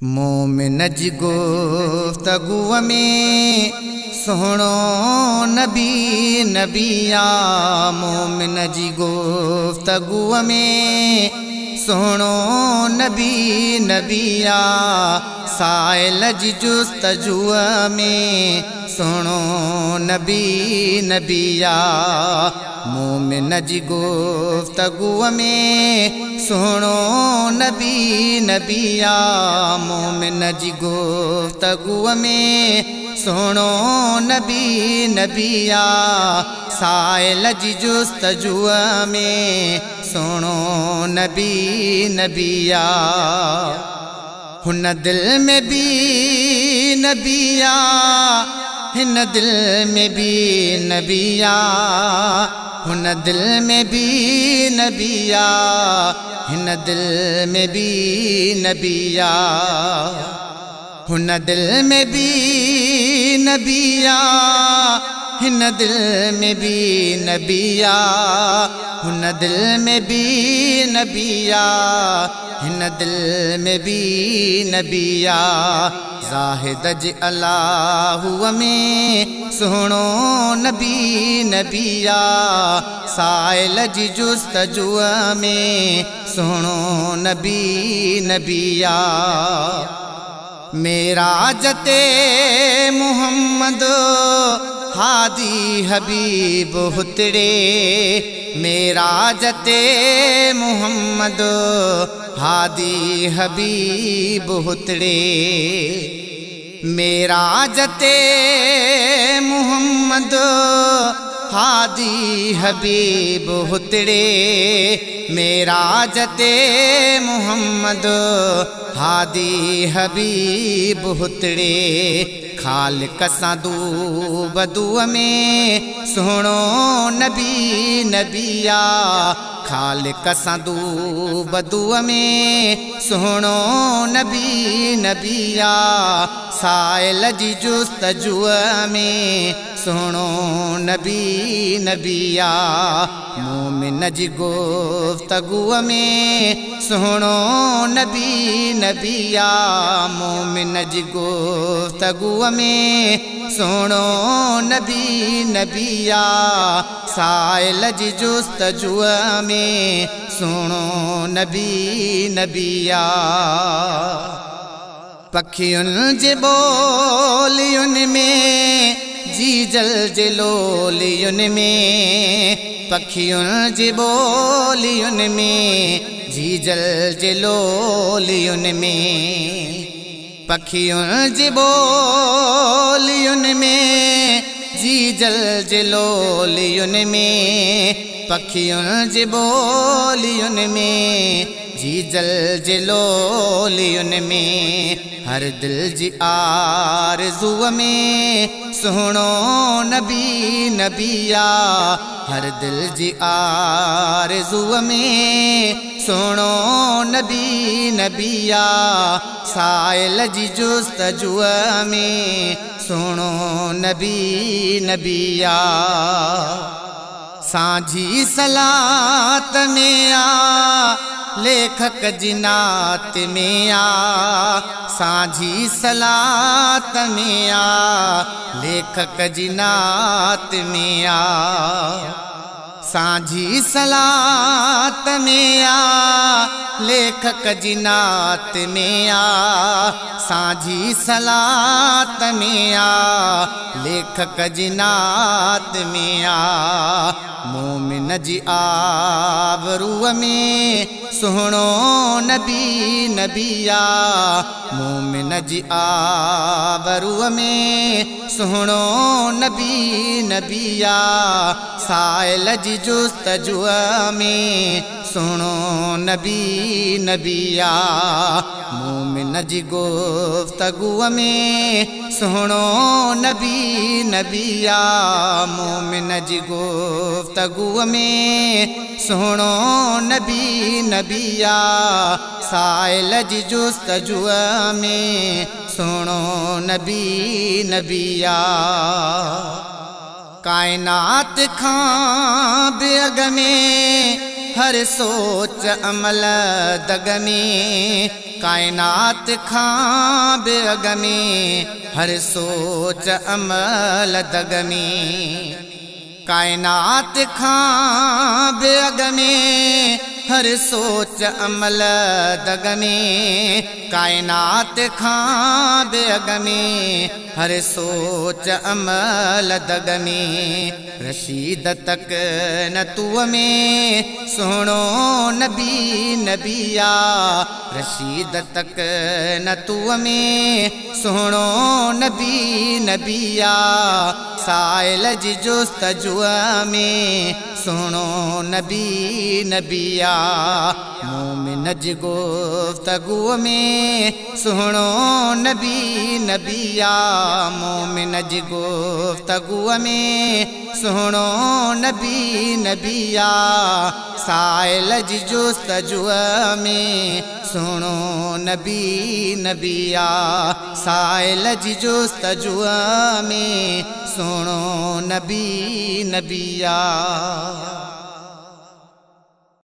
मोमिन जी गुफ्तगू में सोहणो नबी नबिया। मोमिन जी गुफ्तगू में सोहणो नबी नबिया। साइल जी जुस्तजू में सोहणो नबी नबिया। मोमिन जी गुफ्तगू में सोहणो नबी नबिया। मोमिन जी गुफ्तगू में सोहणो नबी नबिया। साइल जी जुस्तजू में सोहणो नबी नबिया। हुन दिल में भी नबिया, हिन दिल में भी नबिया। हुन दिल में भी नबिया, हिन दिल में भी नबिया। हुन दिल में भी नबिया, हिन दिल में भी नबिया। हुन दिल में भी नबिया, हिन दिल में भी नबिया। ज़ाहिद जी अल्लाह में सोहणो नबी नबिया। साइल जी जुस्तजू में सोहणो नबी नबिया। मेराजते मुहम्मद हादी हबीब हुतड़े। मेराजते मुहम्मद हादी हबीब हुतड़े। मेराजते मुहम्मद हादी हबीब हुतड़े। मेराजते मुहम्मद हादी हबीब हुतड़े। खालिक सां बदू में सोहणो नबी नबिया। खालिक सां बदू में सोहणो नबी नबिया। साइल जी जुस्तजू में सोहणो नबी नबिया। मोमिन जी गुफ्तगू में सोहणो नबी नबिया। मोमिन जी गुफ्तगू में सोहणो नबी नबिया। साइल जी जुस्तजू में सोहणो नबी नबिया। पखियुनि जे ॿोलियुनि में जीजल जे लोलियुनि में। पखियुनि जे ॿोलियुनि में जीजल जे लोलियुनि में। पखियुनि जे ॿोलियुनि में जीजल जे लोलियुनि में। पखियुनि जे ॿोलियुनि में जीजल जे लोलियुनि में। हर दिल जी आरज़ू में सोहणो नबी नबिया। हर दिल जी आरज़ू में सोहणो नबी नबिया। साइल जी जुस्तजू में सोहणो नबी नबिया। सांझी सलात में आ लेखक जी नात में आ। सांझी सलात में आ लेखक जी नात में आ। सांझी सलात में आ लेखक जी नात में आ। सांझी सलात में आ लेखक जी नात में आ। मोमिन जी आबरू में सोहणो नबी नबिया। मोमिन जी आबरू में सोहणो नबी नबिया। साइल जी जुस्तजू में सोहणो नबी नबिया। मोमिन जी गुफ्तगू में सोहणो नबी नबिया। मोमिन जी गुफ्तगू में सोहणो नबी नबिया। साइल जी जुस्तजू में सोहणो नबी नबिया। कायनात खां बेअग में हर सोच अमल दग में कायनात खां बेअग में हर सोच अमल दग में कायनात खां बेअग में हर सोच अमल दग में कायनात खां बेअग में हर सोच अमल दग में रशीद तक नतुअ में सुहिणो नबी नबिया रशीद तक नतुअ में सुहिणो नबी नबिया साइल जी जुस्तजुअ में सुहिणो नबी नबिया मोमिन जी गुफ्तगूअ में सुहिणो नबी नबिया मोमिन जी गुफ्तगूअ में सुहिणो नबी नबिया साइल जी जुस्तजुअ में सुहिणो नबी नबिया साइल जी जुस्तजुअ में सुहिणो नबी नबिया।